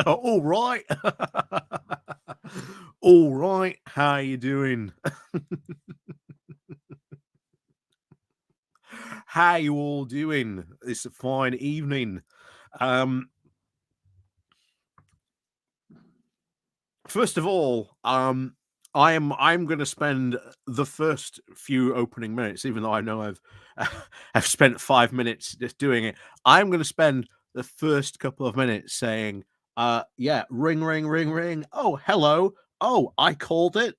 All right. All right. How you doing? How you all doing? It's a fine evening. Um, First of all, I'm going to spend the first few opening minutes, even though I know I've I've spent 5 minutes just doing it. I'm going to spend the first couple of minutes saying, yeah, ring, ring, ring, ring. Oh, hello. Oh, I called it.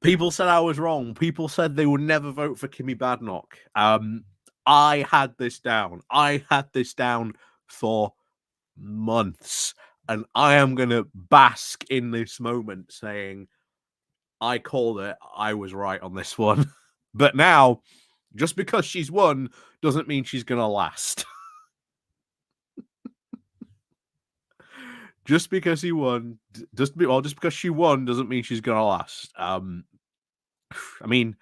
People said I was wrong. People said they would never vote for Kemi Badenoch. I had this down. I had this down for months, and I am going to bask in this moment saying, I called it. I was right on this one. But now, just because she's won doesn't mean she's going to last. Just because he won, just because she won doesn't mean she's going to last. I mean,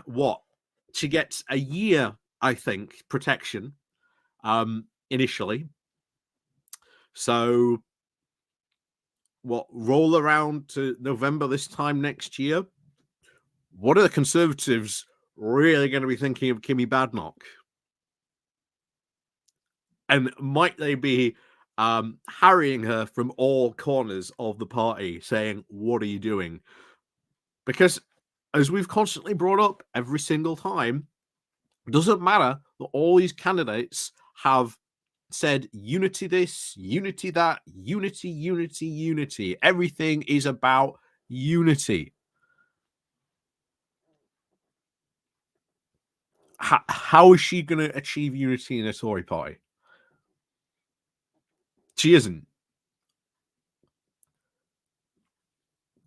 what? She gets a year, I think, protection initially. So what, roll around to November this time next year? What are the Conservatives really going to be thinking of Kemi Badenoch? And might they be harrying her from all corners of the party, saying, what are you doing? Because as we've constantly brought up every single time, it doesn't matter that all these candidates have said unity this, unity that, unity, unity, unity. Everything is about unity. How is she going to achieve unity in a Tory party? She isn't.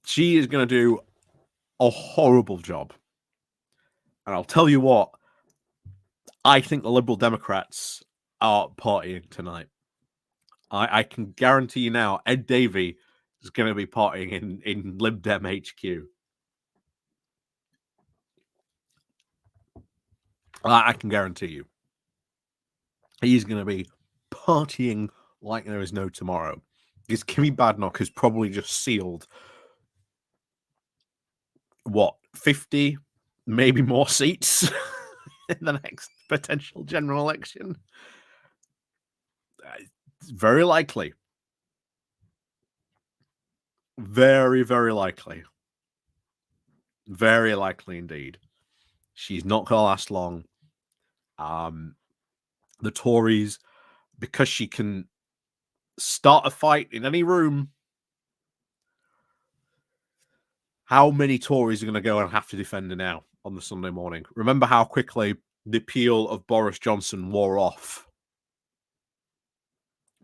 She is going to do a horrible job. And I'll tell you what, I think the Liberal Democrats are partying tonight. I can guarantee you now, Ed Davey is going to be partying in Lib Dem HQ. I can guarantee you. He's going to be partying like there is no tomorrow. Because Kemi Badenoch has probably just sealed, what, 50, maybe more seats in the next potential general election? Very likely. Very, very likely. Very likely indeed. She's not going to last long. The Tories, because she can start a fight in any room, how many Tories are going to go and have to defend her now on the Sunday morning? Remember how quickly the appeal of Boris Johnson wore off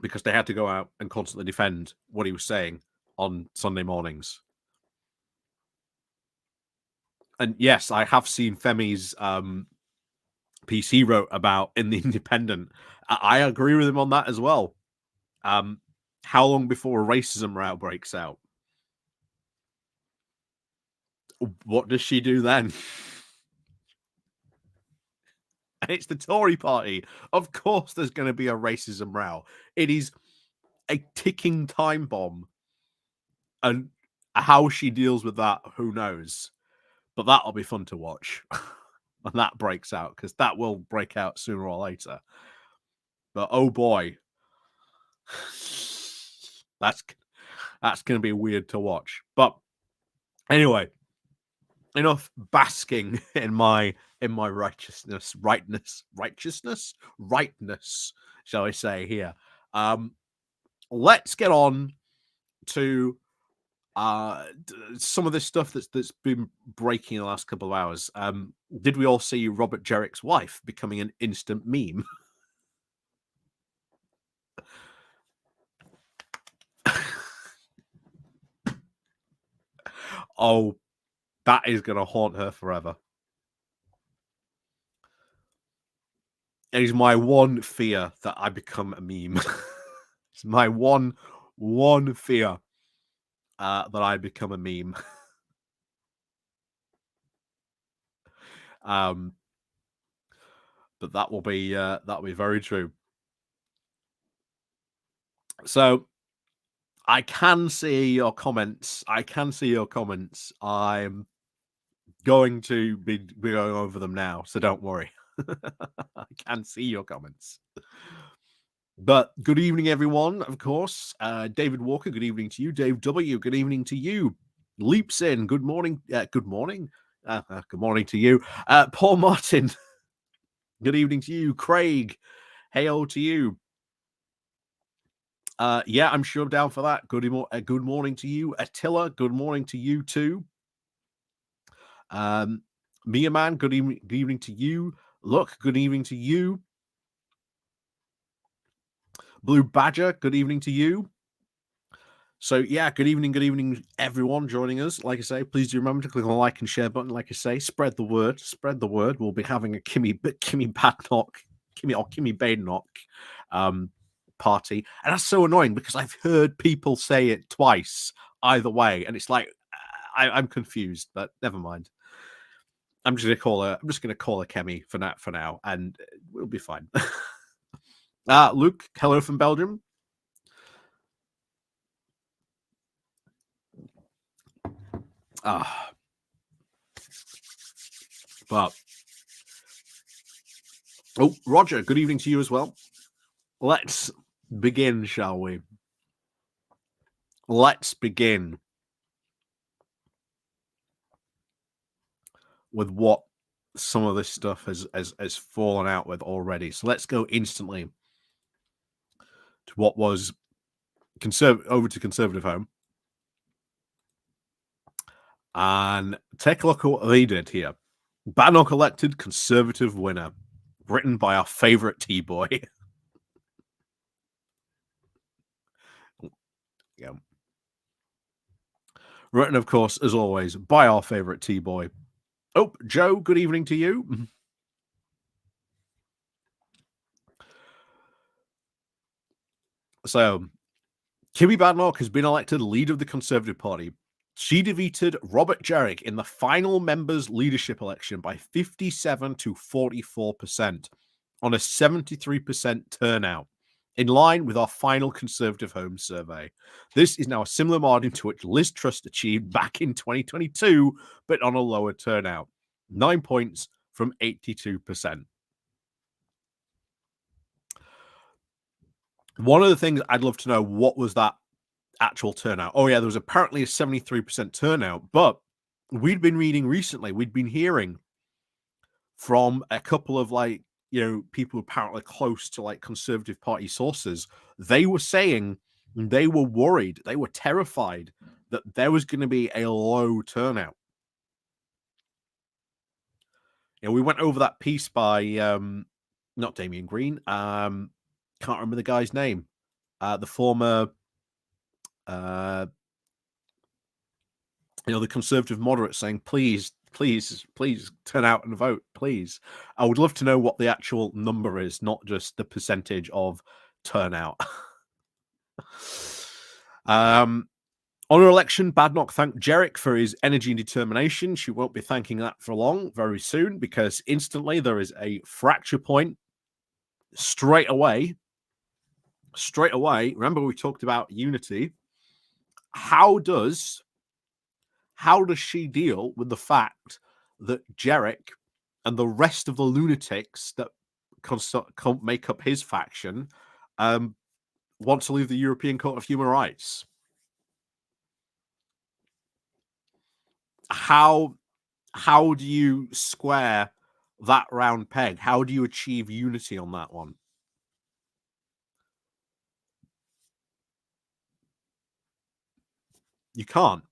because they had to go out and constantly defend what he was saying on Sunday mornings. And yes, I have seen Femi's piece he wrote about in the Independent. I agree with him on that as well. How long before a racism row breaks out? What does she do then? It's the Tory party. Of course, there's going to be a racism row. It is a ticking time bomb. And how she deals with that, who knows? But that'll be fun to watch when that breaks out, because that will break out sooner or later. But oh boy, that's going to be weird to watch. But anyway, enough basking in my righteousness, rightness, shall I say here. Let's get on to some of this stuff that's been breaking in the last couple of hours. Did we all see Robert Jerrick's wife becoming an instant meme? Oh, that is going to haunt her forever. It is my one fear that I become a meme. It's my one fear that I become a meme. but that'll be very true. So I can see your comments. I'm going to be going over them now, so don't worry. I can see your comments. But good evening, everyone, of course. David Walker, good evening to you. Dave W., good evening to you. Leaps in, good morning. Good morning. Good morning to you. Paul Martin, good evening to you. Craig, hey, to you. Yeah, I'm sure I'm down for that. Good morning to you. Attila, good morning to you too. Mia Man, good evening to you. Look, good evening to you. Blue Badger, good evening to you. So yeah, good evening, everyone joining us. Like I say, please do remember to click on the like and share button. Like I say, spread the word. We'll be having a Kemi Badenoch party, and that's so annoying because I've heard people say it twice either way, and it's like I'm confused. But never mind. I'm just gonna call her Kemi for now, and we'll be fine. Luke, hello from Belgium. But Roger, good evening to you as well. Let's begin, shall we? Let's begin with what some of this stuff has fallen out with already. So let's go instantly to what was over to Conservative Home and take a look at what they did here. Badenoch elected Conservative winner, written by our favorite T-boy. Yeah. Written, of course, as always, by our favorite T-boy. Oh, Joe, good evening to you. So, Kemi Badenoch has been elected leader of the Conservative Party. She defeated Robert Jerrick in the final members' leadership election by 57 to 44% on a 73% turnout, in line with our final Conservative Home survey. This is now a similar margin to which Liz Truss achieved back in 2022, but on a lower turnout, 9 points from 82%. One of the things I'd love to know, what was that actual turnout? Oh yeah, there was apparently a 73% turnout, but we'd been reading recently, we'd been hearing from a couple of people apparently close to Conservative Party sources. They were saying they were worried, they were terrified that there was going to be a low turnout. We went over that piece by not Damien Green, can't remember the guy's name, the former the Conservative moderate, saying please turn out and vote, please. I would love to know what the actual number is, not just the percentage of turnout. On her election, Badenoch thanked Jerrick for his energy and determination. She won't be thanking that for long, very soon, because instantly there is a fracture point straight away. Remember, we talked about unity. How does she deal with the fact that Jerrick and the rest of the lunatics that make up his faction want to leave the European Court of Human Rights? How do you square that round peg? How do you achieve unity on that one? You can't.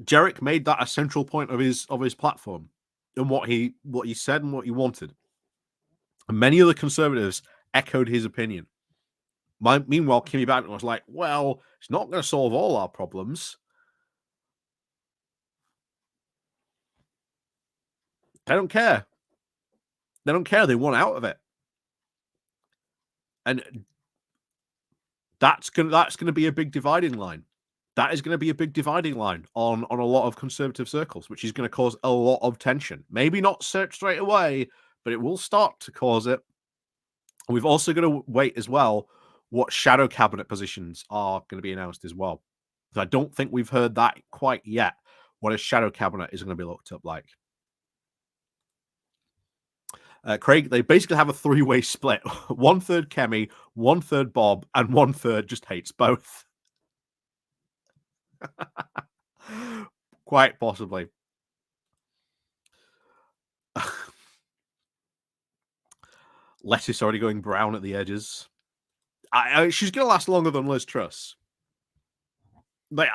Jerrick made that a central point of his platform and what he said and what he wanted. And many other Conservatives echoed his opinion. Meanwhile, Kemi Badenoch was like, well, it's not going to solve all our problems. They don't care. They want out of it. And that's going to be a big dividing line. That is going to be a big dividing line on a lot of Conservative circles, which is going to cause a lot of tension. Maybe not straight away, but it will start to cause it. We've also got to wait as well what shadow cabinet positions are going to be announced as well. I don't think we've heard that quite yet. What a shadow cabinet is going to be looked up like. Craig, they basically have a three-way split. 1/3 Kemi, 1/3 Bob, and 1/3 just hates both. Quite possibly. Lettuce already going brown at the edges. She's going to last longer than Liz Truss. Like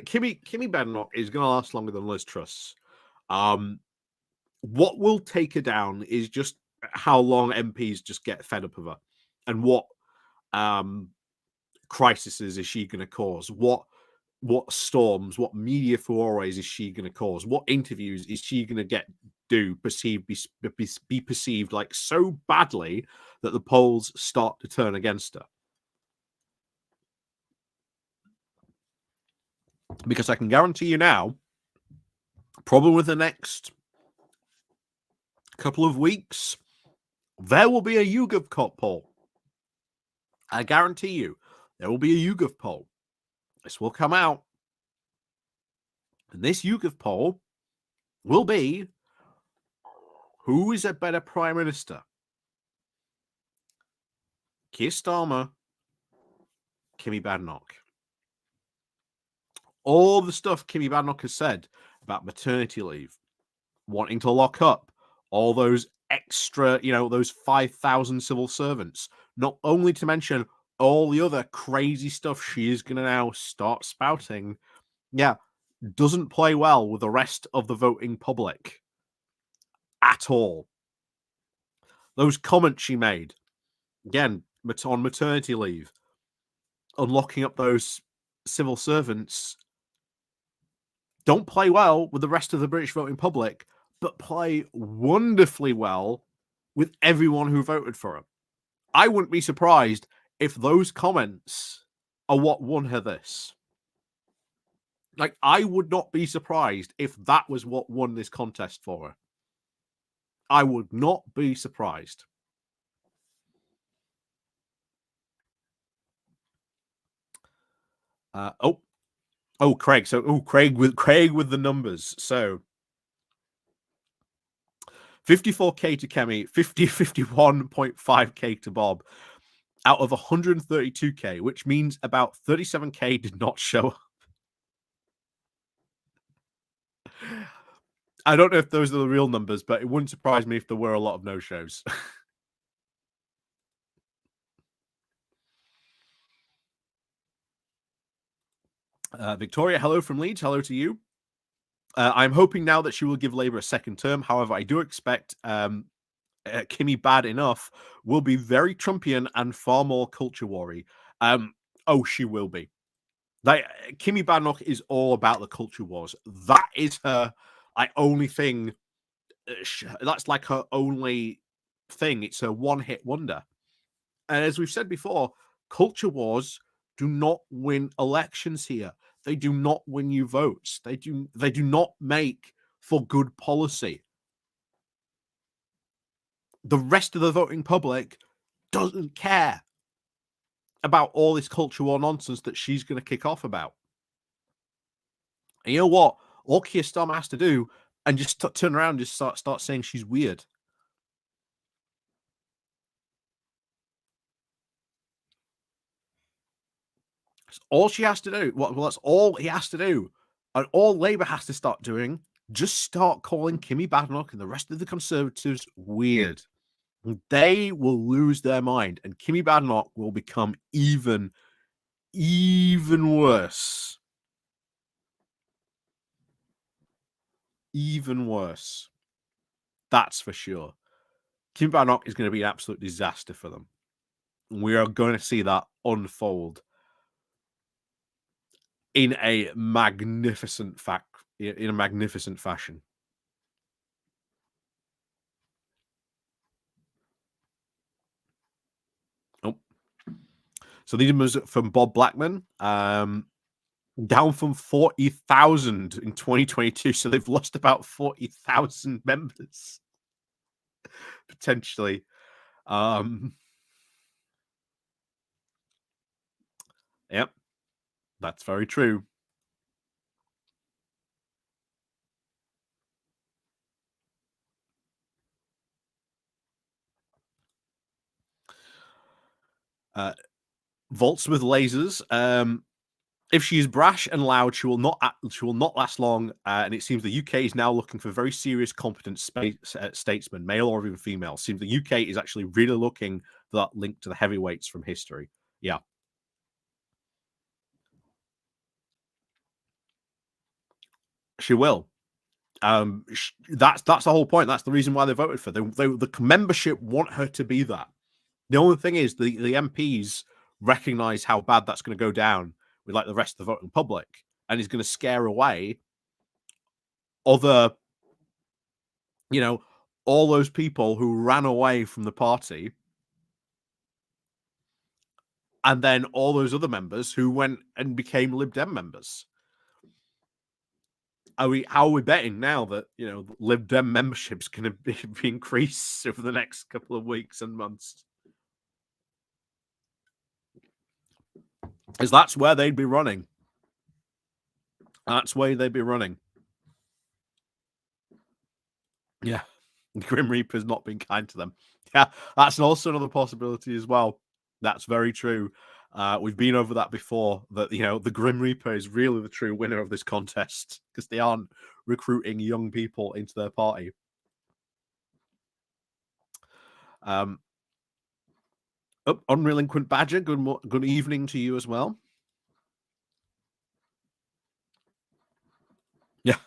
Kemi Badenoch is going to last longer than Liz Truss. What will take her down is just how long MPs just get fed up of her, and what crises is she going to cause? What storms? What media furores is she going to cause? What interviews is she going to be perceived like so badly that the polls start to turn against her? Because I can guarantee you now, probably within the next couple of weeks, there will be a YouGov poll. I guarantee you, there will be a YouGov poll. This will come out. And this YouGov poll will be, who is a better Prime Minister? Keir Starmer, Kemi Badenoch. All the stuff Kemi Badenoch has said about maternity leave, wanting to lock up all those extra, those 5,000 civil servants, not only to mention all the other crazy stuff she is going to now start spouting, doesn't play well with the rest of the voting public at all. Those comments she made, again, on maternity leave, unlocking up those civil servants, don't play well with the rest of the British voting public, but play wonderfully well with everyone who voted for him. I wouldn't be surprised if those comments are what won her this. Like, I would not be surprised if that was what won this contest for her. I would not be surprised. Craig. So, Craig with the numbers. So, 54k to Kemi, 51.5k to Bob, out of 132k, which means about 37k did not show up. I don't know if those are the real numbers, but it wouldn't surprise me if there were a lot of no-shows. Victoria, hello from Leeds. Hello to you. I'm hoping now that she will give Labour a second term. However, I do expect Kemi Badenoch will be very Trumpian and far more culture warry. She will be. Like, Kemi Badenoch is all about the culture wars. That is her only thing. That's like her only thing. It's a one-hit wonder. And as we've said before, culture wars do not win elections here. They do not win you votes. They do not make for good policy. The rest of the voting public doesn't care about all this culture war nonsense that she's going to kick off about. And you know what? All Keir Starmer has to do and just turn around and just start saying she's weird. That's all she has to do. Well, that's all he has to do. And all Labour has to start doing, just start calling Kemi Badenoch and the rest of the Conservatives weird. They will lose their mind, and Kemi Badenoch will become even worse. Even worse. That's for sure. Kemi Badenoch is going to be an absolute disaster for them. We are going to see that unfold in a magnificent fashion. So these numbers from Bob Blackman, down from 40,000 in 2022. So they've lost about 40,000 members. Potentially. Um, yep, that's very true. Uh, Vaults with lasers. If she is brash and loud, she will not last long. And it seems the UK is now looking for very serious, competent statesmen, male or even female. Seems the UK is actually really looking for that link to the heavyweights from history. Yeah, she will. That's the whole point. That's the reason why they voted for her. The membership want her to be that. The only thing is the MPs recognize how bad that's going to go down with like the rest of the voting public, and is going to scare away other, you know, all those people who ran away from the party, and then all those other members who went and became Lib Dem members. How are we betting now that Lib Dem membership's going to be increased over the next couple of weeks and months? Because that's where they'd be running. That's where they'd be running. Yeah. The Grim Reaper's not been kind to them. Yeah, that's also another possibility as well. That's very true. We've been over that before, that the Grim Reaper is really the true winner of this contest because they aren't recruiting young people into their party. Unrelinquent Badger, good evening to you as well. Yeah.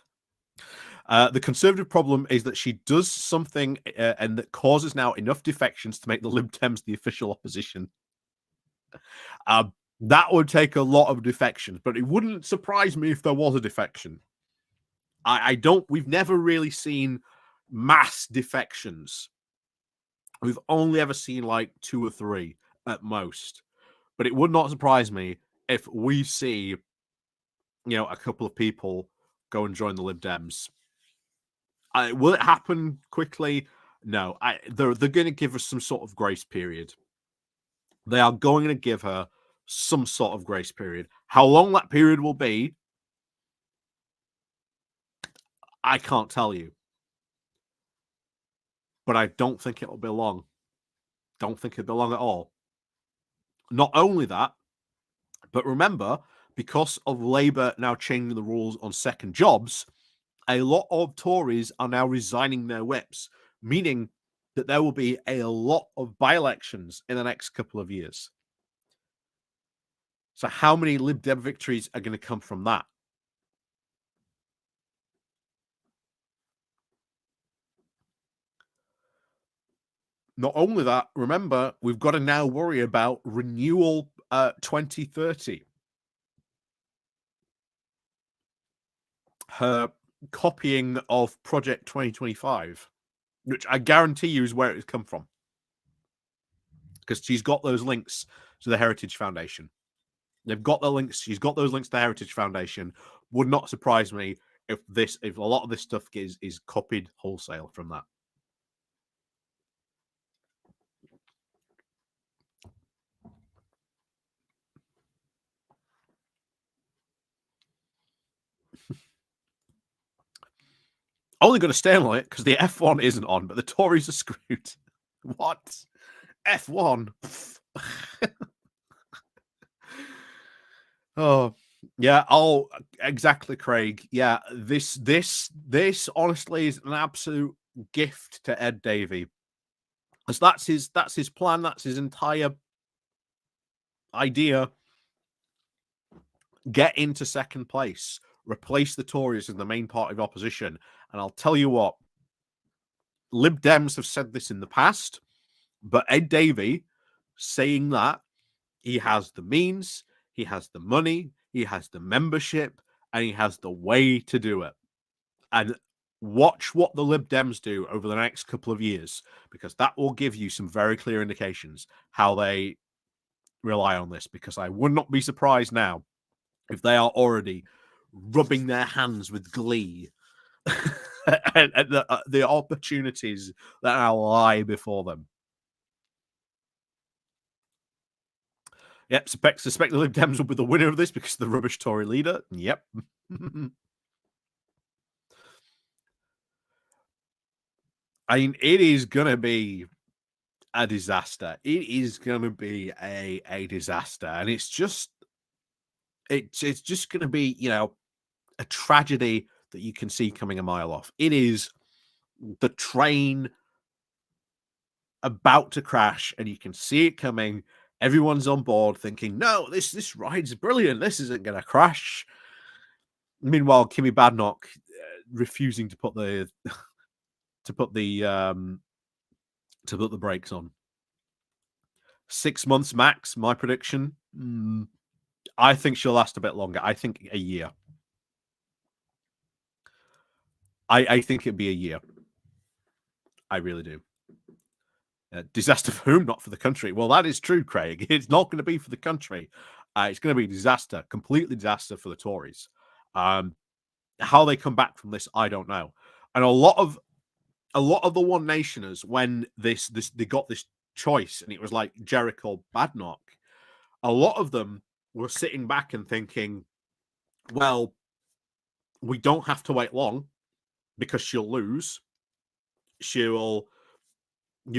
The Conservative problem is that she does something and that causes now enough defections to make the Lib Dems the official opposition. That would take a lot of defections, but it wouldn't surprise me if there was a defection. We've never really seen mass defections. We've only ever seen like 2 or 3 at most. But it would not surprise me if we see, a couple of people go and join the Lib Dems. Will it happen quickly? No. They're going to give us some sort of grace period. They are going to give her some sort of grace period. How long that period will be, I can't tell you. But I don't think it'll be long. Don't think it'll be long at all. Not only that, but remember, because of Labour now changing the rules on second jobs, a lot of Tories are now resigning their whips, meaning that there will be a lot of by-elections in the next couple of years. So how many Lib Dem victories are going to come from that? Not only that, remember, we've got to now worry about renewal 2030. Her copying of Project 2025, which I guarantee you is where it has come from. Because she's got those links to the Heritage Foundation. They've got the links. She's got those links to the Heritage Foundation. Would not surprise me if a lot of this stuff is copied wholesale from that. Only going to stay on it because the F1 isn't on, but the Tories are screwed. What? F1? Oh, yeah. Oh, exactly, Craig. Yeah, this honestly is an absolute gift to Ed Davey. Because that's his plan, that's his entire idea. Get into second place, replace the Tories as the main party of opposition. And I'll tell you what, Lib Dems have said this in the past, but Ed Davey saying that he has the means, he has the money, he has the membership, and he has the way to do it. And watch what the Lib Dems do over the next couple of years, because that will give you some very clear indications how they rely on this. Because I would not be surprised now if they are already rubbing their hands with glee and the opportunities that now lie before them. Yep, suspect the Lib Dems will be the winner of this because of the rubbish Tory leader. Yep. I mean, it is gonna be a disaster. It is gonna be a disaster, and it's just gonna be, a tragedy that you can see coming a mile off. It is the train about to crash, and you can see it coming. Everyone's on board thinking, "No, this ride's brilliant. This isn't gonna crash." Meanwhile, Kimmy Badenoch refusing to put the um to put the brakes on. 6 months max, my prediction. I think she'll last a bit longer. I think a year. I think it'd be a year. I really do. Disaster for whom? Not for the country. Well, that is true, Craig. It's not going to be for the country. It's going to be a disaster, completely disaster for the Tories. How they come back from this, I don't know. And a lot of the One Nationers, when this they got this choice, and it was like Jericho Badenoch, a lot of them were sitting back and thinking, well, we don't have to wait long because she'll lose. She will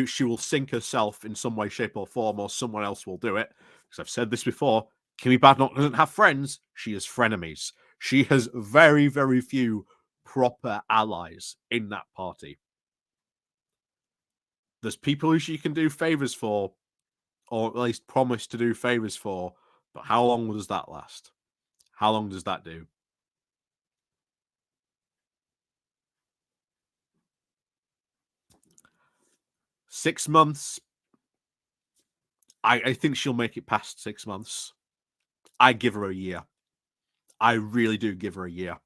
she will sink herself in some way, shape, or form, or someone else will do it. Because I've said this before, Kimmy Badenoch doesn't have friends; she has frenemies. She has very, very few proper allies in that party. There's people who she can do favors for, or at least promise to do favors for, but how long does that last? How long does that do? 6 months. I think she'll make it past 6 months. I give her a year. I really do give her a year.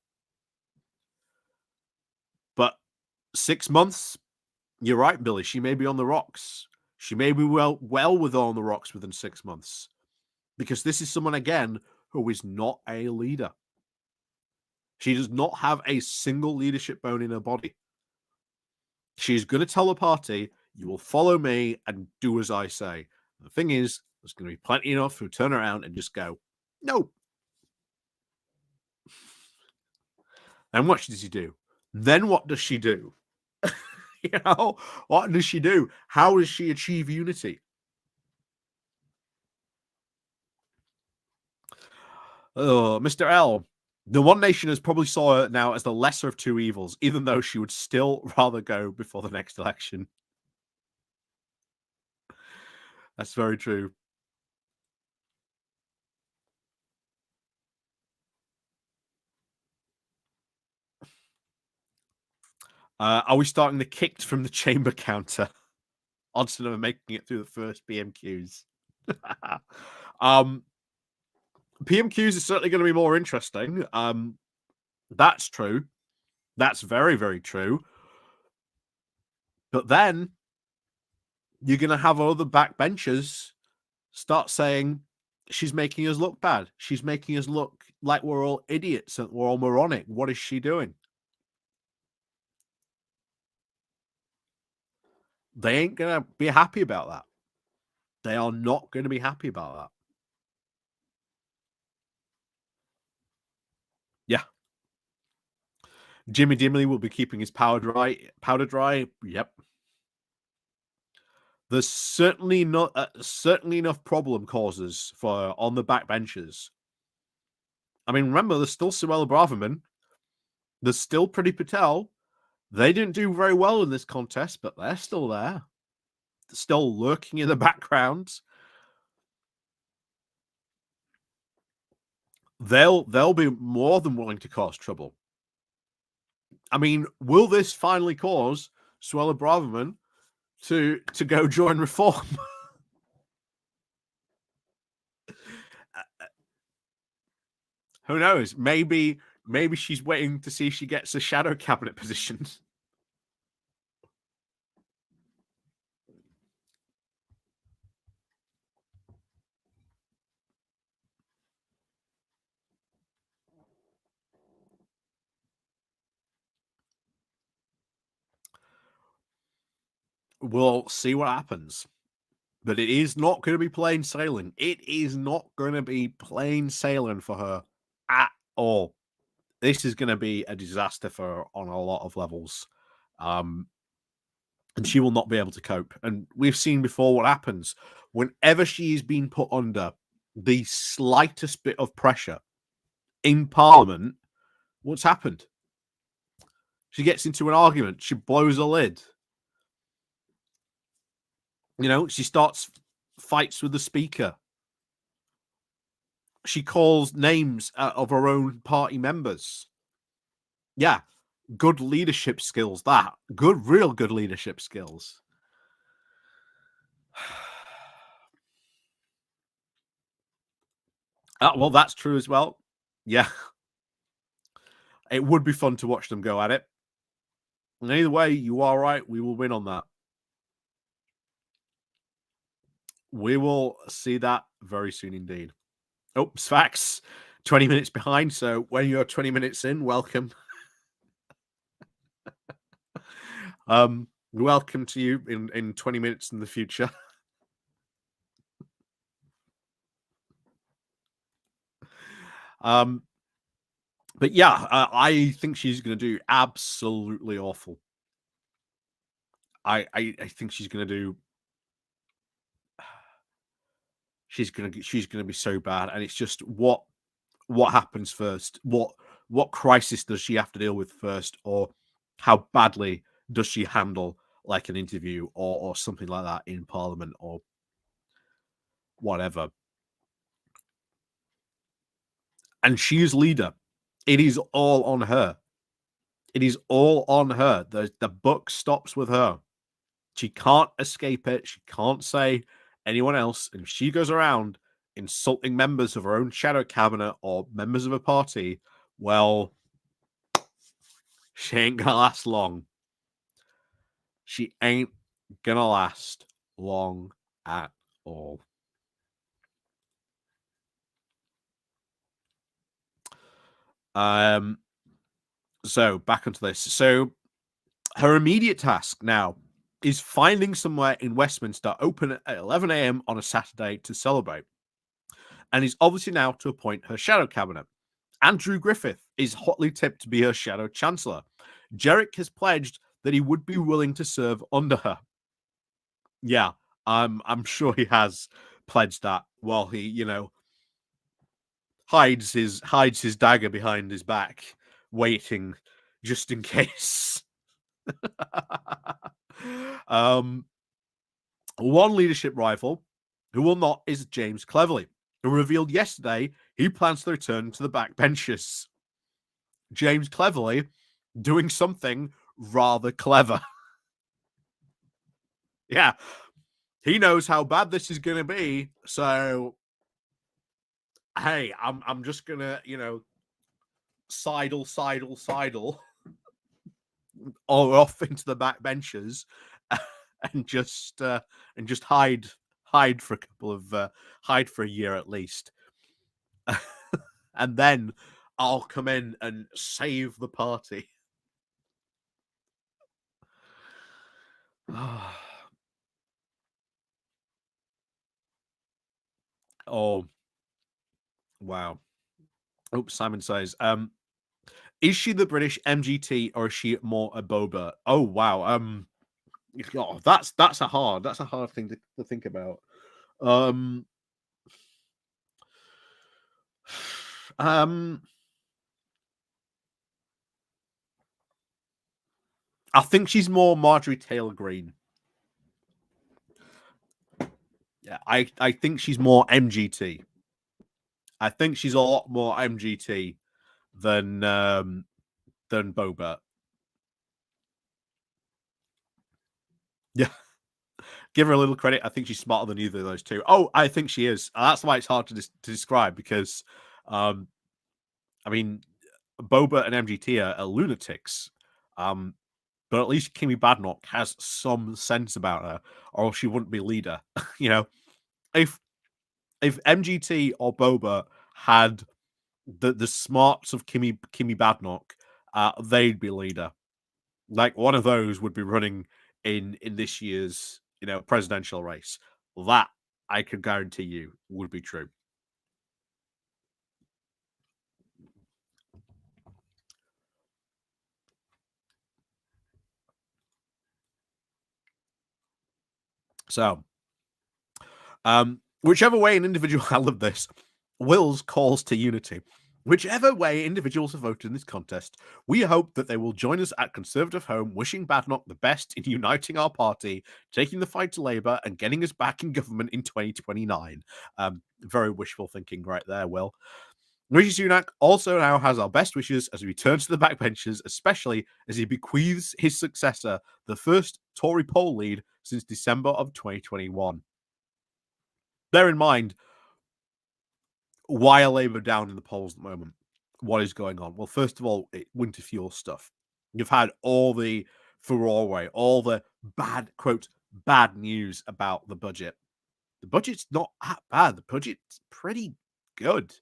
But 6 months, you're right, Billy. She may be on the rocks. She may be well with on the rocks within 6 months. Because this is someone again who is not a leader. She does not have a single leadership bone in her body. She's going to tell the party, you will follow me and do as I say. The thing is, there's going to be plenty enough who turn around and just go, no. And what does she do? Then what does she do? What does she do? How does she achieve unity? Oh, Mr. L. The One Nationers probably saw her now as the lesser of two evils, even though she would still rather go before the next election. That's very true. Are we starting the kicked from the chamber counter? Odds of making it through the first PMQs. PMQs is certainly going to be more interesting. That's true. That's very, very true. But then you're going to have other backbenchers start saying she's making us look bad. She's making us look like we're all idiots and we're all moronic. What is she doing? They ain't going to be happy about that. They are not going to be happy about that. Yeah. Jimmy Dimley will be keeping his powder dry. Yep. There's certainly not certainly enough problem causes for on the backbenchers. I mean, remember, there's still Suella Braverman. There's still Priti Patel. They didn't do very well in this contest, but they're still there. They're still lurking in the background. They'll be more than willing to cause trouble. I mean, will this finally cause Suella Braverman to go join Reform? Who knows? Maybe she's waiting to see if she gets a shadow cabinet position. we'll see what happens. But it is not going to be plain sailing. It is not going to be plain sailing for her at all. This is going to be a disaster for her on a lot of levels. And she will not be able to cope. And we've seen before what happens whenever she's been put under the slightest bit of pressure in Parliament. What's happened? She gets into an argument. She blows a lid. You know, she starts fights with the speaker. She calls names of her own party members. Yeah, good leadership skills. That good, real good leadership skills. Well, that's true as well. Yeah, it would be fun to watch them go at it. And either way, you are right. We will win on that. We will see that very soon indeed. Oh, Sfax, 20 minutes behind. So when you're 20 minutes in, welcome. Welcome to you in 20 minutes in the future. But yeah, I think she's going to do absolutely awful. I think she's going to do. She's going to be so bad, and it's just what happens first. What crisis does she have to deal with first, or how badly does she handle like an interview or something like that in Parliament or whatever? And she's leader. It is all on her. It is all on her. The buck stops with her. She can't escape it. She can't say anyone else. And if she goes around insulting members of her own shadow cabinet or members of a party, well, she ain't gonna last long. She ain't gonna last long at all. So back onto this. So her immediate task now is finding somewhere in Westminster open at 11 a.m. on a Saturday to celebrate. And is obviously now to appoint her shadow cabinet. Andrew Griffith is hotly tipped to be her shadow chancellor. Jerrick has pledged that he would be willing to serve under her. Yeah, I'm sure he has pledged that while he, you know, hides his dagger behind his back, waiting just in case. One leadership rival who will not is James Cleverly, who revealed yesterday he plans to return to the backbenches. James Cleverly doing something rather clever. Yeah, he knows how bad this is going to be, so hey, I'm just gonna, you know, sidle or off into the back benches and just hide for a couple of hide for a year at least. And then I'll come in and save the party. Oh, wow. Oh, Simon says, is she the British MGT or is she more a boba? Oh, wow. Oh, that's a hard thing to think about. I think she's more Marjorie Taylor Greene. Yeah, I think she's more MGT. I think she's a lot more MGT than Boba. Yeah. Give her a little credit. I think she's smarter than either of those two. Oh, I think she is. That's why it's hard to describe because, I mean, Boba and MGT are lunatics. But at least Kemi Badenoch has some sense about her, or she wouldn't be leader. You know, if MGT or Boba had the smarts of Kemi Badenoch, they'd be leader. Like one of those would be running in this year's presidential race. That I can guarantee you would be true. So, whichever way an individual I love this, Will's calls to unity. Whichever way individuals have voted in this contest, we hope that they will join us at Conservative Home, wishing Badenoch the best in uniting our party, taking the fight to Labour, and getting us back in government in 2029. Very wishful thinking right there, Will. Rishi Sunak also now has our best wishes as he returns to the backbenches, especially as he bequeaths his successor, the first Tory poll lead since December of 2021. Bear in mind, why are Labour down in the polls at the moment? What is going on? Well, first of all, winter fuel stuff. You've had all the furore, all the bad news about the budget. The budget's not that bad. The budget's pretty good.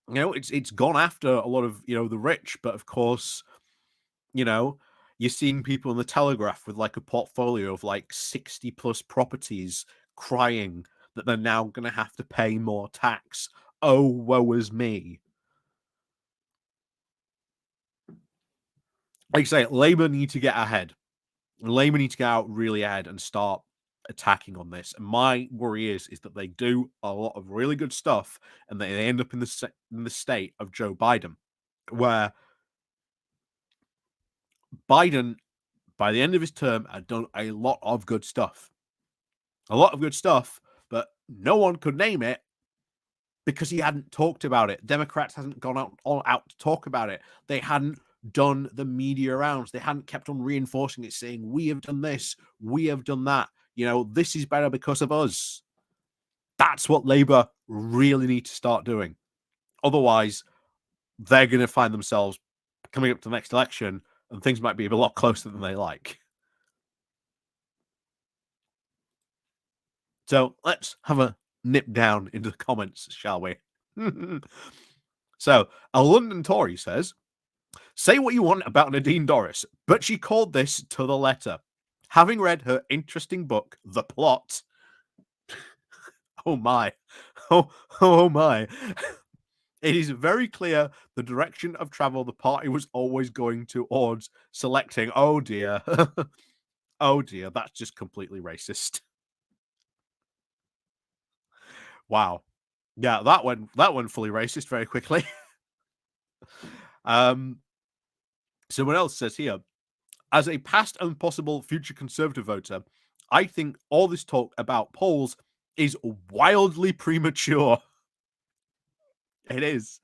It's gone after a lot of the rich, but of course, you're seeing people in the Telegraph with like a portfolio of like 60 plus properties crying that they're now going to have to pay more tax. Oh, woe is me. Like I say, Labour need to get ahead. Labour need to get out really ahead and start attacking on this. And my worry is that they do a lot of really good stuff and they end up in the state of Joe Biden, where Biden, by the end of his term, had done a lot of good stuff. A lot of good stuff, but no one could name it because he hadn't talked about it. Democrats hasn't gone out to talk about it. They hadn't done the media rounds. They hadn't kept on reinforcing it, saying, we have done this, we have done that. This is better because of us. That's what Labour really need to start doing. Otherwise, they're going to find themselves coming up to the next election and things might be a lot closer than they like. So let's have a nip down into the comments, shall we? So, a London Tory says, say what you want about Nadine Dorries, but she called this to the letter. Having read her interesting book, The Plot, oh my, oh my, it is very clear the direction of travel the party was always going towards selecting. Oh dear. Oh dear, that's just completely racist. Wow. Yeah, that went fully racist very quickly. Someone else says here, as a past and possible future Conservative voter, I think all this talk about polls is wildly premature. It is.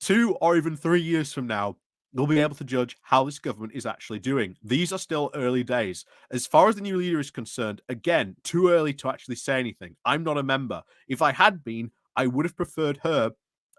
2 or even 3 years from now, we'll be able to judge how this government is actually doing. These are still early days. As far as the new leader is concerned, again, too early to actually say anything. I'm not a member. If I had been, I would have preferred her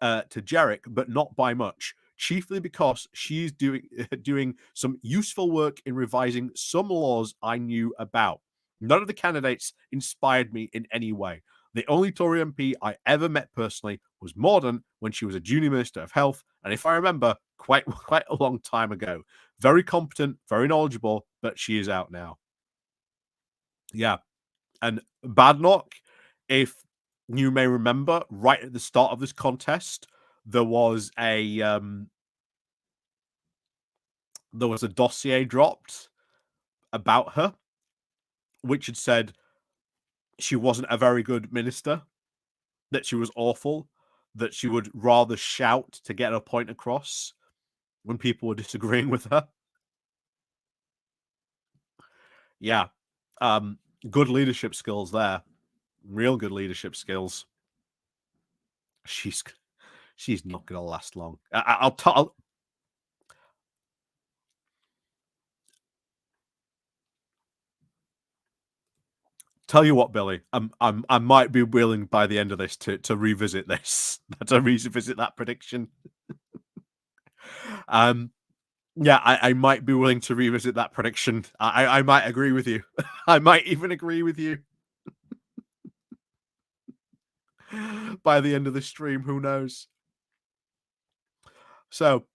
to Jarek, but not by much. Chiefly because she's doing some useful work in revising some laws I knew about. None of the candidates inspired me in any way. The only Tory MP I ever met personally was Morden when she was a junior Minister of Health, and if I remember, quite a long time ago. Very competent, very knowledgeable, but she is out now. Yeah. And Badenoch, if you may remember, right at the start of this contest, there was a dossier dropped about her, which had said she wasn't a very good minister, that she was awful, that she would rather shout to get her point across when people were disagreeing with her. Yeah. Good leadership skills there. Real good leadership skills. She's not going to last long. I'll tell you what, Billy. I might be willing by the end of this to revisit this, to revisit that prediction. Yeah, I might be willing to revisit that prediction. I might agree with you. I might even agree with you. By the end of the stream, who knows? So,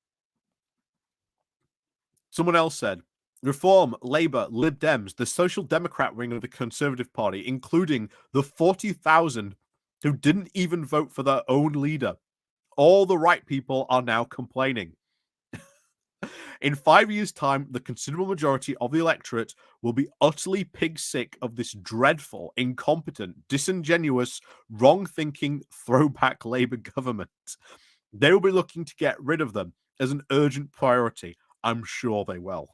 someone else said, Reform, Labour, Lib Dems, the Social Democrat wing of the Conservative Party, including the 40,000 who didn't even vote for their own leader. All the right people are now complaining. In 5 years' time, the considerable majority of the electorate will be utterly pig sick of this dreadful, incompetent, disingenuous, wrong thinking throwback Labour government. They will be looking to get rid of them as an urgent priority. I'm sure they will.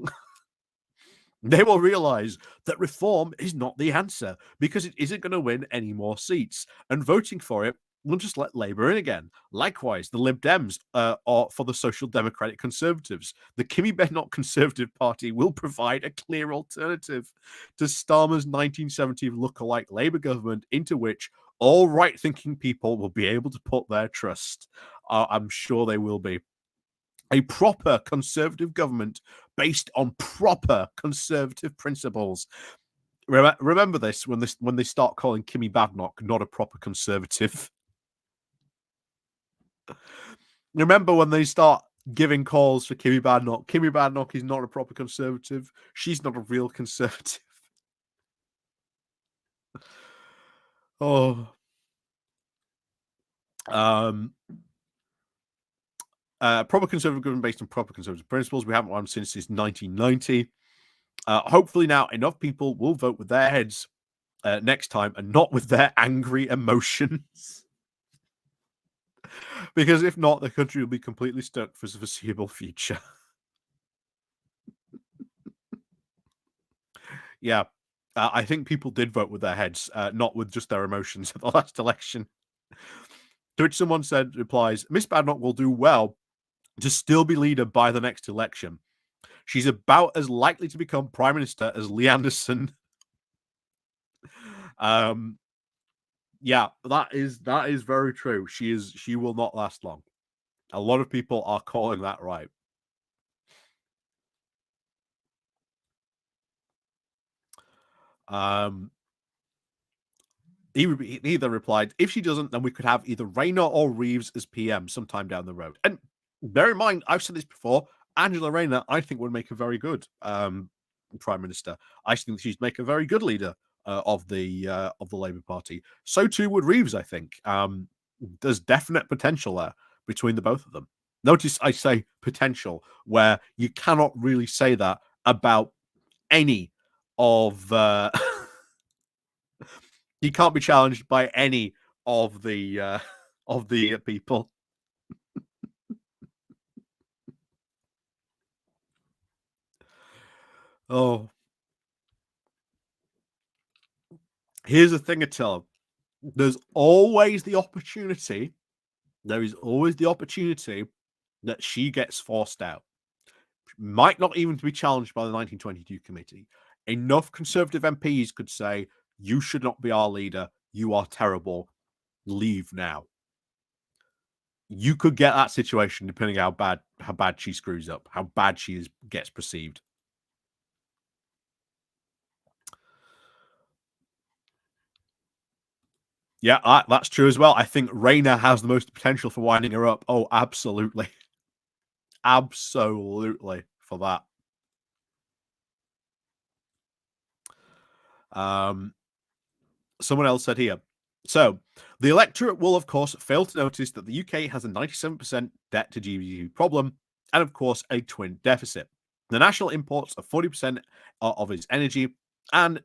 They will realize that reform is not the answer because it isn't going to win any more seats, and voting for it will just let Labour in again. Likewise, the Lib Dems are for the Social Democratic Conservatives. The Kemi Badenoch Conservative Party will provide a clear alternative to Starmer's 1970 lookalike Labour government, into which all right-thinking people will be able to put their trust. I'm sure they will be. A proper conservative government based on proper conservative principles. Remember this when they start calling Kemi Badenoch not a proper conservative. Remember when they start giving calls for Kemi Badenoch. Kemi Badenoch is not a proper conservative. She's not a real conservative. Oh. Proper conservative government based on proper conservative principles. We haven't won since 1990. Hopefully now enough people will vote with their heads next time and not with their angry emotions. Because if not, the country will be completely stuck for the foreseeable future. Yeah, I think people did vote with their heads, not with just their emotions at the last election. To which someone replies, Miss Badenoch will do well to still be leader by the next election. She's about as likely to become prime minister as Lee Anderson. Yeah, that is very true. She will not last long. A lot of people are calling that right. He either replied, if she doesn't, then we could have either Rayner or Reeves as PM sometime down the road. And bear in mind, I've said this before, Angela Rayner, I think, would make a very good prime minister. I think she'd make a very good leader of the Labour Party. So too would Reeves, I think. There's definite potential there between the both of them. Notice I say potential, where you cannot really say that about any of he can't be challenged by any of the people. Oh, here's the thing, Attila. There's always the opportunity. There is always the opportunity that she gets forced out. Might not even be challenged by the 1922 committee. Enough Conservative MPs could say, "You should not be our leader. You are terrible. Leave now." You could get that situation depending on how bad she screws up, how bad she gets perceived. Yeah, that's true as well. I think Rayner has the most potential for winding her up. Oh, absolutely. Absolutely for that. Someone else said here. So, the electorate will, of course, fail to notice that the UK has a 97% debt to GDP problem and, of course, a twin deficit. The national imports are 40% of its energy and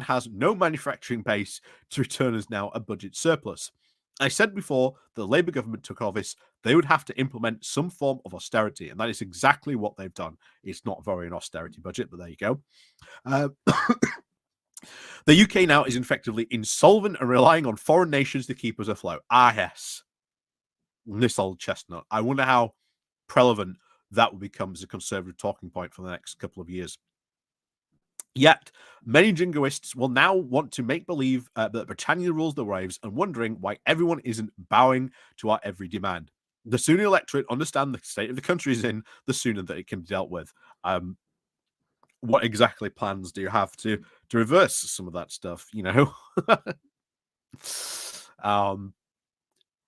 has no manufacturing base to return us now a budget surplus. I said before the Labour government took office, they would have to implement some form of austerity, and that is exactly what they've done. It's not very an austerity budget, but there you go. The UK now is effectively insolvent and relying on foreign nations to keep us afloat. Ah, yes. This old chestnut. I wonder how prevalent that will become as a Conservative talking point for the next couple of years. Yet, many jingoists will now want to make believe that Britannia rules the waves and wondering why everyone isn't bowing to our every demand. The sooner the electorate understand the state of the country is in, the sooner that it can be dealt with. What exactly plans do you have to reverse some of that stuff? You know.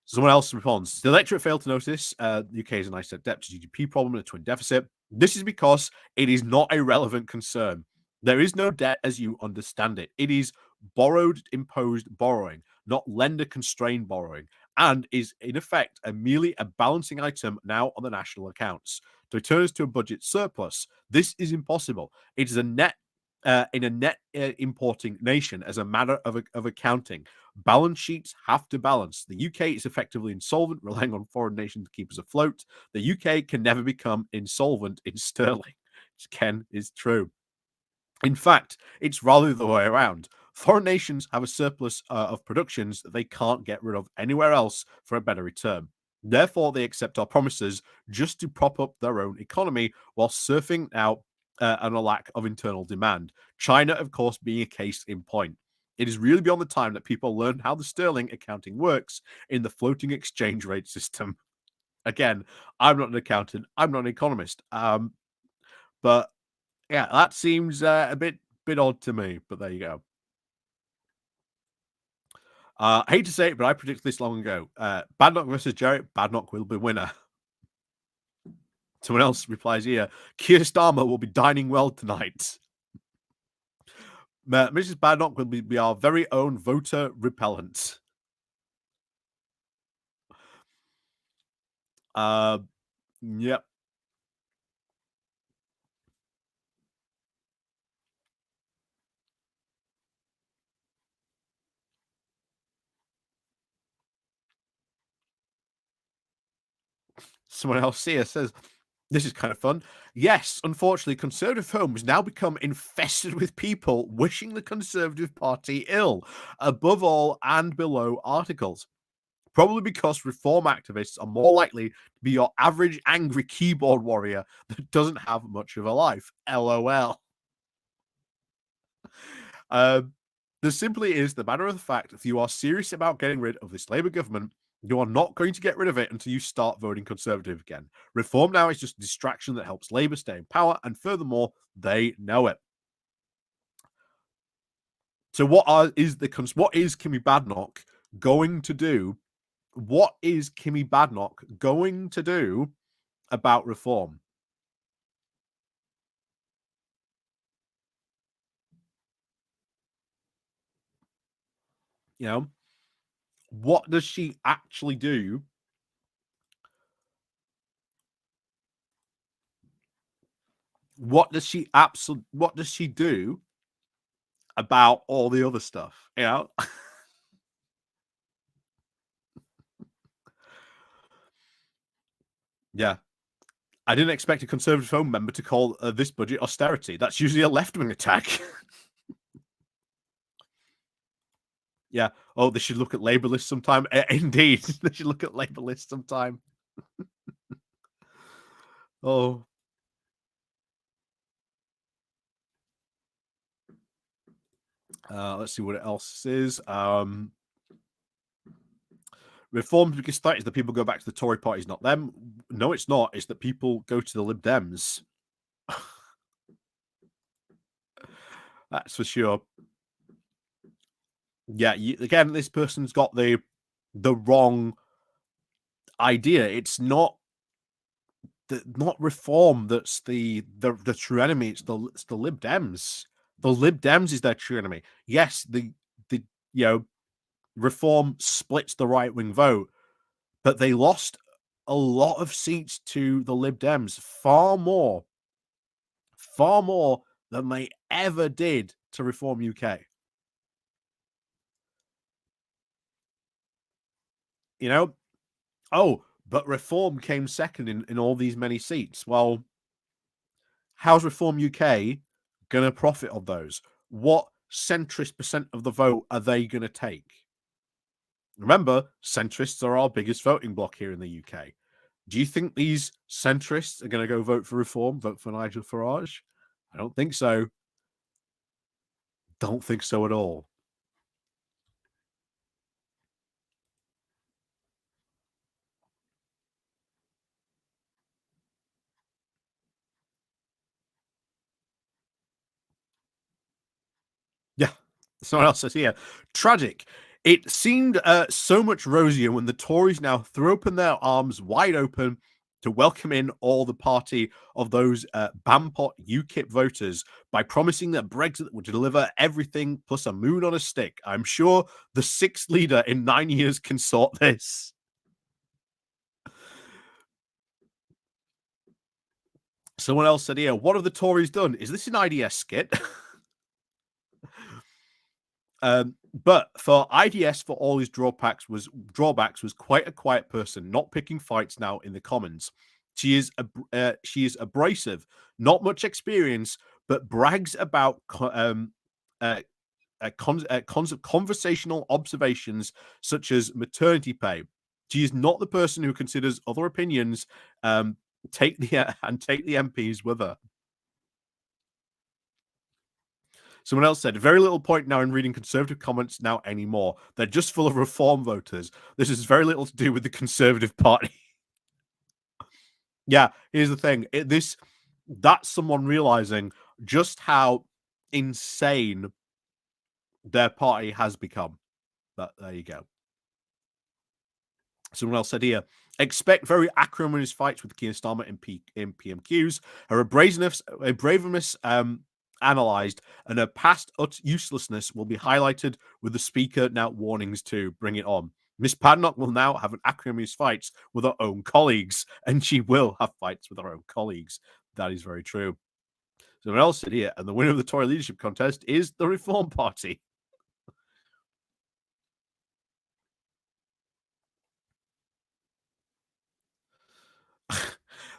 Someone else responds: the electorate failed to notice the UK has a nice debt to GDP problem and a twin deficit. This is because it is not a relevant concern. There is no debt as you understand it. It is borrowed, imposed borrowing, not lender constrained borrowing, and is in effect merely a balancing item now on the national accounts. To return us to a budget surplus, this is impossible. It is a net in a net importing nation as a matter of accounting. Balance sheets have to balance. The UK is effectively insolvent, relying on foreign nations to keep us afloat. The UK can never become insolvent in sterling. Ken is true. In fact, it's rather the way around. Foreign nations have a surplus of productions that they can't get rid of anywhere else for a better return. Therefore, they accept our promises just to prop up their own economy while surfing out on a lack of internal demand. China, of course, being a case in point. It is really beyond the time that people learn how the sterling accounting works in the floating exchange rate system. Again, I'm not an accountant, I'm not an economist, but yeah, that seems a bit odd to me, but there you go. I hate to say it, but I predicted this long ago. Badenoch versus Jarrett, Badenoch will be winner. Someone else replies here, Keir Starmer will be dining well tonight. Mrs. Badenoch will be our very own voter repellent. Yep. Someone else here says, this is kind of fun. Yes, unfortunately, Conservative homes now become infested with people wishing the Conservative Party ill, above all and below articles. Probably because reform activists are more likely to be your average angry keyboard warrior that doesn't have much of a life. LOL. Uh, there simply is the matter of the fact if you are serious about getting rid of this Labour government, you are not going to get rid of it until you start voting Conservative again. Reform now is just a distraction that helps Labour stay in power, and furthermore, they know it. So, what is Kemi Badenoch going to do? What is Kemi Badenoch going to do about reform? You know, what does she actually do? What does she do about all the other stuff? You know? Yeah. I didn't expect a Conservative Home member to call this budget austerity. That's usually a left wing attack. Yeah. Oh, they should look at Labour lists sometime. Indeed, they should look at Labour lists sometime. Oh, let's see what else is. Reform's biggest threat is that people go back to the Tory parties, not them. No, it's not. It's that people go to the Lib Dems. That's for sure. Yeah, again, this person's got the wrong idea. It's not reform that's the true enemy. It's the Lib Dems. The Lib Dems is their true enemy. Yes, the reform splits the right wing vote, but they lost a lot of seats to the Lib Dems, far more than they ever did to Reform UK. You know, oh, but Reform came second in all these many seats. Well, how's Reform UK going to profit of those? What centrist percent of the vote are they going to take? Remember, centrists are our biggest voting bloc here in the UK. Do you think these centrists are going to go vote for Reform, vote for Nigel Farage? I don't think so. Don't think so at all. Yeah. Someone else says here, tragic. It seemed so much rosier when the Tories now threw open their arms wide open to welcome in all the party of those Bampot UKIP voters by promising that Brexit would deliver everything plus a moon on a stick. I'm sure the sixth leader in 9 years can sort this. Someone else said here, what have the Tories done? Is this an IDS skit? But for IDS, for all his drawbacks, was quite a quiet person, not picking fights now in the Commons. She is abrasive, not much experience, but brags about conversational observations such as maternity pay. She is not the person who considers other opinions. Take the MPs with her. Someone else said, very little point now in reading conservative comments now anymore. They're just full of reform voters. This has very little to do with the Conservative Party. Yeah, here's the thing. That's someone realizing just how insane their party has become. But there you go. Someone else said here, expect very acrimonious fights with Keir Starmer in PMQs. Her braveness analysed, and her past uselessness will be highlighted with the speaker now warnings to bring it on. Miss Badenoch will now have an acrimonious fights with her own colleagues, and she will have fights with her own colleagues. That is very true. Someone else said here, and the winner of the Tory leadership contest is the Reform Party.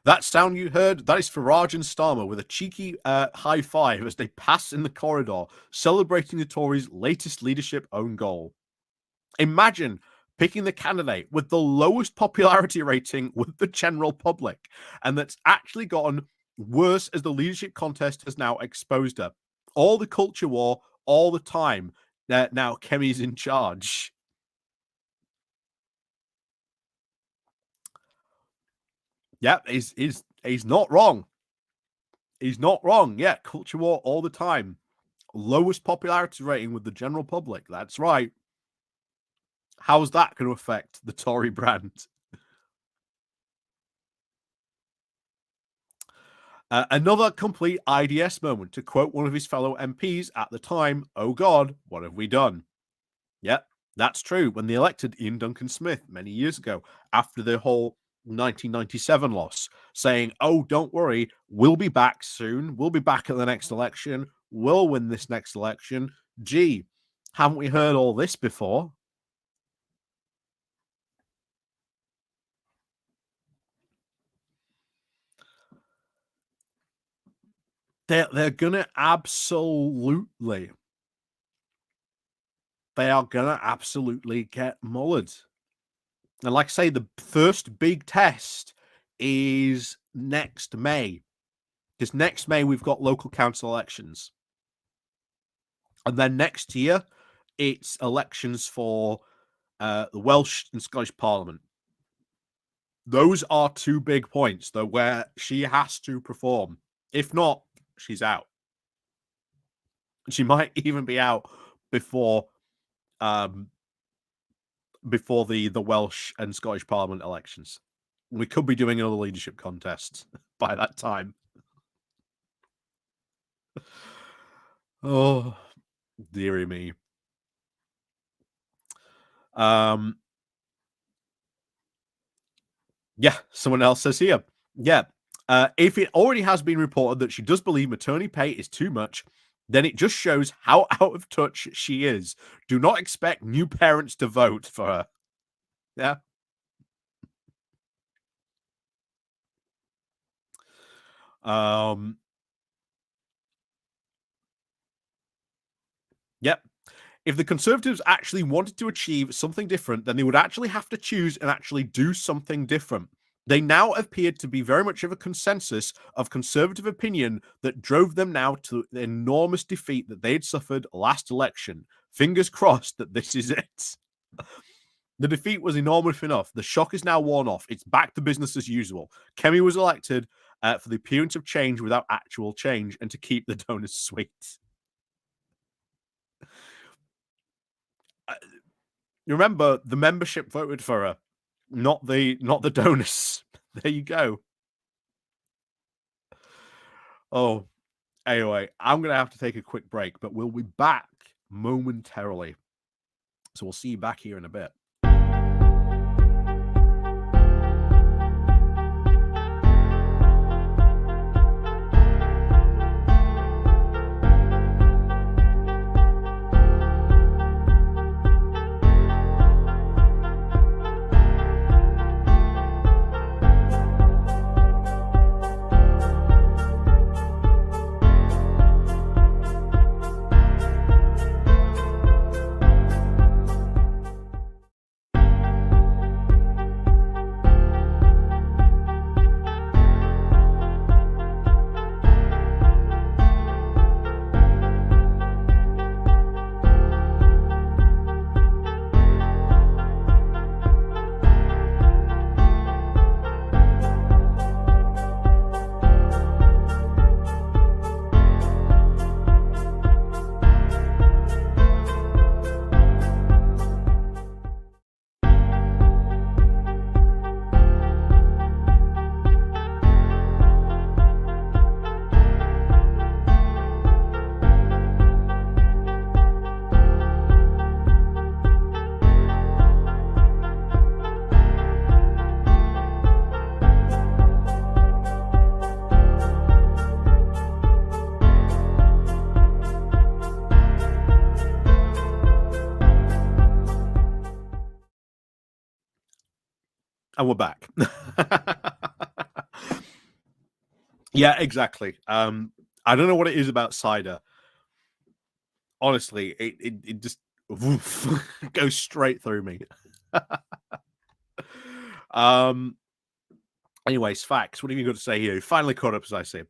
That sound you heard, that is Farage and Starmer with a cheeky high five as they pass in the corridor, celebrating the Tories' latest leadership own goal. Imagine picking the candidate with the lowest popularity rating with the general public, and that's actually gotten worse as the leadership contest has now exposed her. All the culture war, all the time. Now Kemi's in charge. Yeah, he's not wrong. He's not wrong. Yeah, culture war all the time. Lowest popularity rating with the general public. That's right. How's that going to affect the Tory brand? Another complete IDS moment, to quote one of his fellow MPs at the time, oh God, what have we done? Yep, that's true. When they elected Ian Duncan Smith many years ago, after the whole 1997 loss, saying, oh, don't worry, we'll be back soon. We'll be back at the next election. We'll win this next election. Gee, haven't we heard all this before? They're gonna absolutely get mullered. And like I say, the first big test is next May. Because next May we've got local council elections. And then next year it's elections for the Welsh and Scottish Parliament. Those are two big points, though, where she has to perform. If not, she's out. She might even be out before the Welsh and Scottish Parliament elections. We could be doing another leadership contest by that time. Oh, dearie me. Yeah, someone else says here. Yeah, if it already has been reported that she does believe maternity pay is too much, then it just shows how out of touch she is. Do not expect new parents to vote for her. Yeah. Yep. If the Conservatives actually wanted to achieve something different, then they would actually have to choose and actually do something different. They now appeared to be very much of a consensus of Conservative opinion that drove them now to the enormous defeat that they had suffered last election. Fingers crossed that this is it. The defeat was enormous enough. The shock is now worn off. It's back to business as usual. Kemi was elected for the appearance of change without actual change and to keep the donors sweet. Remember, the membership voted for her, not the donors. There you go. Oh, anyway, I'm going to have to take a quick break, but we'll be back momentarily. So we'll see you back here in a bit. And we're back. Yeah, exactly. I don't know what it is about cider. Honestly, it just woof, goes straight through me. um. Anyways, facts. What have you got to say here? Finally caught up, as I say.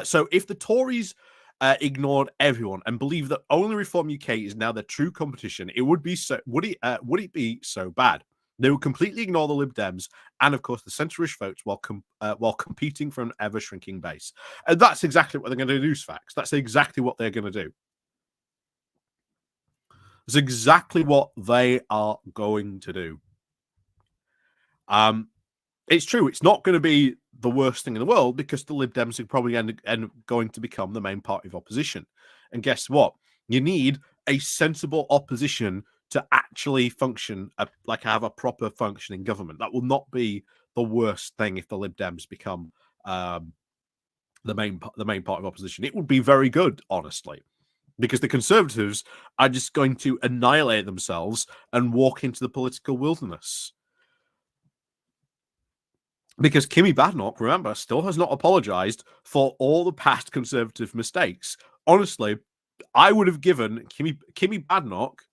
So, if the Tories ignored everyone and believed that only Reform UK is now their true competition, it would be so. Would it be so bad? They would completely ignore the Lib Dems and, of course, the centrish votes while competing for an ever shrinking base. And that's exactly what they're going to do. Facts. That's exactly what they're going to do. It's exactly what they are going to do. It's true. It's not going to be the worst thing in the world because the Lib Dems are probably going to become the main party of opposition. And guess what? You need a sensible opposition to actually function, like have a proper functioning government. That will not be the worst thing if the Lib Dems become the main part of opposition. It would be very good, honestly, because the Conservatives are just going to annihilate themselves and walk into the political wilderness. Because Kemi Badenoch, remember, still has not apologized for all the past Conservative mistakes. Honestly, I would have given Kemi Badenoch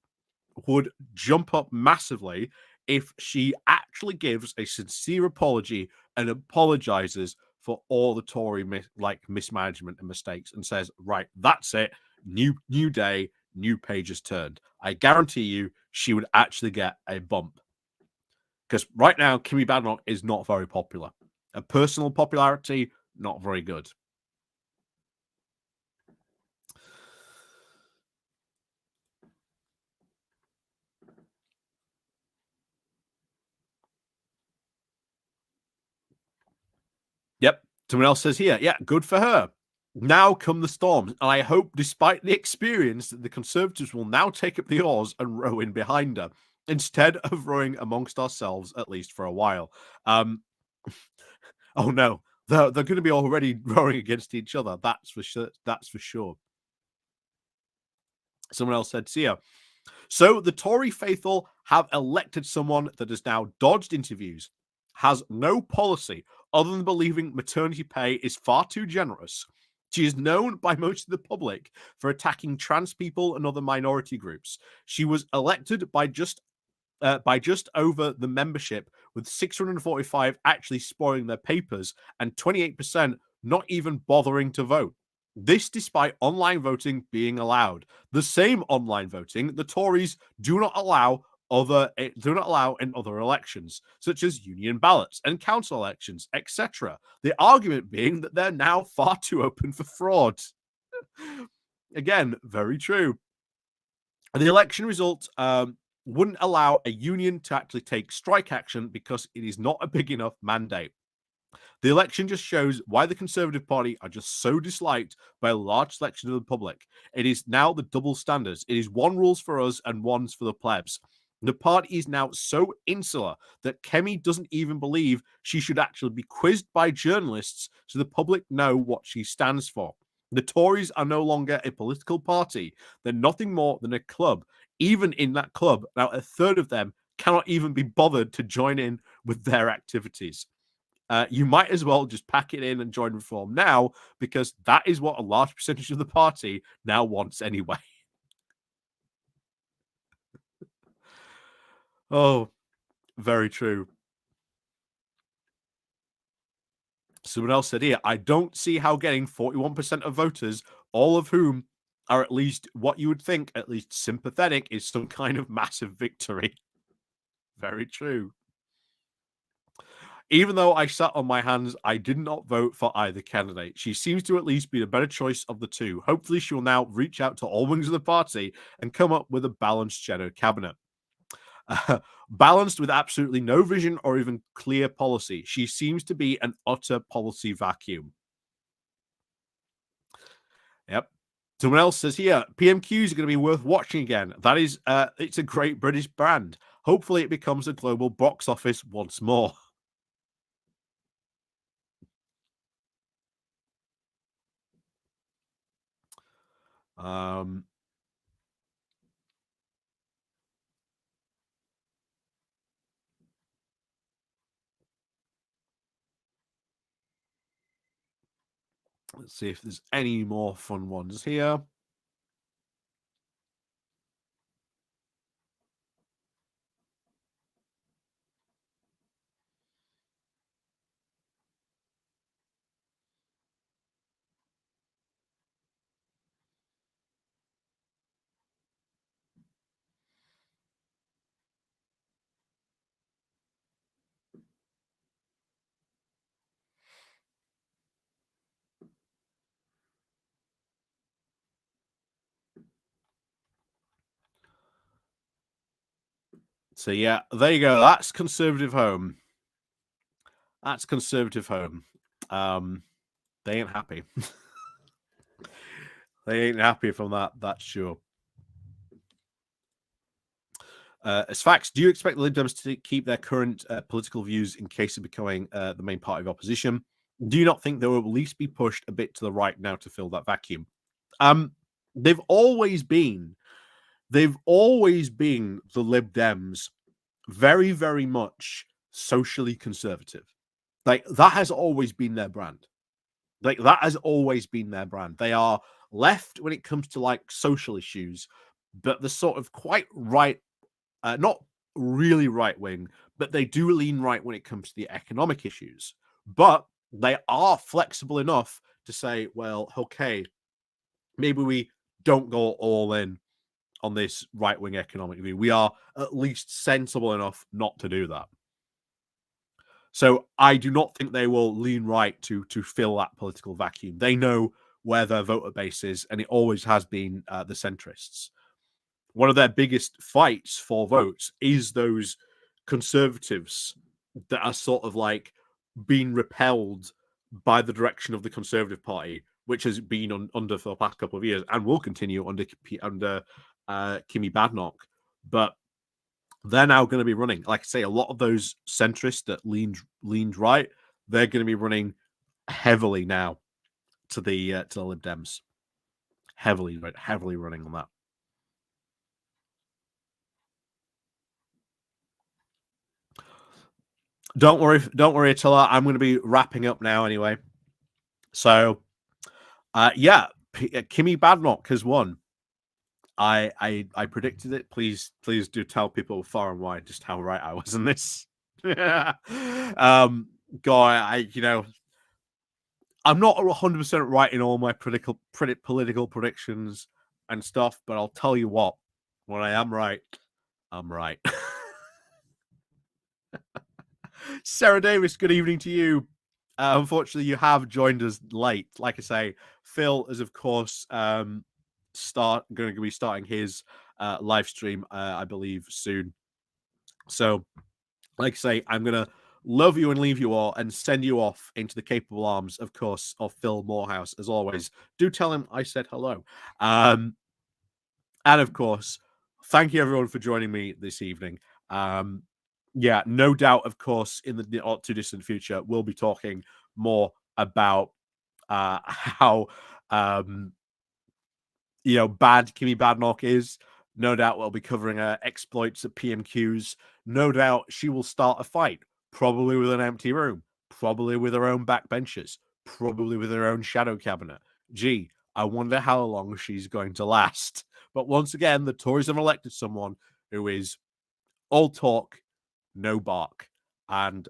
would jump up massively if she actually gives a sincere apology and apologizes for all the Tory mismanagement and mistakes and says, right, that's it. New day, new pages turned. I guarantee you she would actually get a bump. Because right now, Kemi Badenoch is not very popular. A personal popularity, not very good. Yep. Someone else says here, yeah, good for her. Now come the storms, and I hope, despite the experience, that the Conservatives will now take up the oars and row in behind her, instead of rowing amongst ourselves, at least for a while. Oh no, they're going to be already rowing against each other. That's for sure. That's for sure. Someone else said, see ya. So the Tory faithful have elected someone that has now dodged interviews, has no policy other than believing maternity pay is far too generous. She is known by most of the public for attacking trans people and other minority groups. She was elected by just over the membership, with 645 actually spoiling their papers and 28% not even bothering to vote. This despite online voting being allowed. The same online voting the Tories do not allow in other elections, such as union ballots and council elections, etc. The argument being that they're now far too open for fraud. Again, very true. The election results wouldn't allow a union to actually take strike action because it is not a big enough mandate. The election just shows why the Conservative Party are just so disliked by a large section of the public. It is now the double standards. It is one rules for us and one's for the plebs. The party is now so insular that Kemi doesn't even believe she should actually be quizzed by journalists so the public know what she stands for. The Tories are no longer a political party. They're nothing more than a club. Even in that club, now a third of them cannot even be bothered to join in with their activities. You might as well just pack it in and join Reform now, because that is what a large percentage of the party now wants anyway. Oh, very true. Someone else said here, I don't see how getting 41% of voters, all of whom are at least what you would think, at least sympathetic, is some kind of massive victory. Very true. Even though I sat on my hands, I did not vote for either candidate. She seems to at least be the better choice of the two. Hopefully, she will now reach out to all wings of the party and come up with a balanced shadow cabinet. Balanced with absolutely no vision or even clear policy. She seems to be an utter policy vacuum. Yep. Someone else says here, PMQs are going to be worth watching again. That is, it's a great British brand. Hopefully, it becomes a global box office once more. Um, let's see if there's any more fun ones here. So yeah, there you go. That's Conservative Home. That's Conservative Home. They ain't happy. They ain't happy from that. That's sure. As facts, do you expect the Lib Dems to keep their current political views in case of becoming the main party of opposition? Do you not think they will at least be pushed a bit to the right now to fill that vacuum? They've always been the Lib Dems, very, very much socially conservative. Like, that has always been their brand. Like, that has always been their brand. They are left when it comes to like social issues, but the sort of quite right, not really right wing, but they do lean right when it comes to the economic issues. But they are flexible enough to say, well, okay, maybe we don't go all in on this right wing economic view. We are at least sensible enough not to do that. So I do not think they will lean right to fill that political vacuum. They know where their voter base is, and it always has been the centrists. One of their biggest fights for votes is those conservatives that are sort of like being repelled by the direction of the Conservative Party, which has been under for the past couple of years and will continue under Kemi Badenoch. But they're now going to be running, like I say, a lot of those centrists that leaned right, they're going to be running heavily now to the Lib Dems, heavily running on that. Don't worry, Attila. I'm going to be wrapping up now anyway. So, yeah, Kemi Badenoch has won. I predicted it. Please do tell people far and wide just how right I was in this. Guy, I'm not 100% right in all my political predictions and stuff, but I'll tell you what, when I am right, I'm right. Sarah Davis, good evening to you. Unfortunately, you have joined us late. Like I say, Phil is, of course, going to be starting his live stream, I believe, soon. So, like I say, I'm going to love you and leave you all and send you off into the capable arms, of course, of Phil Morehouse. As always, do tell him I said hello. And of course, thank you everyone for joining me this evening. Yeah, no doubt, of course, in the not too distant future, we'll be talking more about how bad Kemi Badenoch is. No doubt we'll be covering her exploits at PMQs. No doubt she will start a fight, probably with an empty room, probably with her own backbenchers, probably with her own shadow cabinet. Gee, I wonder how long she's going to last. But once again, the Tories have elected someone who is all talk, no bark. And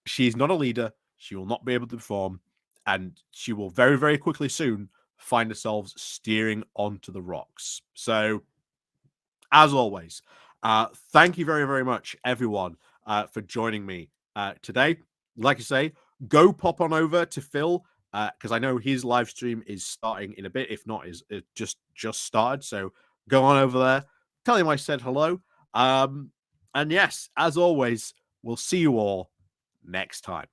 she's not a leader. She will not be able to perform. And she will very, very quickly soon find herself steering onto the rocks. So, as always, thank you very, very much, everyone, for joining me today. Like I say, go pop on over to Phil because I know his live stream is starting in a bit. If not, it just started. So go on over there. Tell him I said hello. And yes, as always, we'll see you all next time.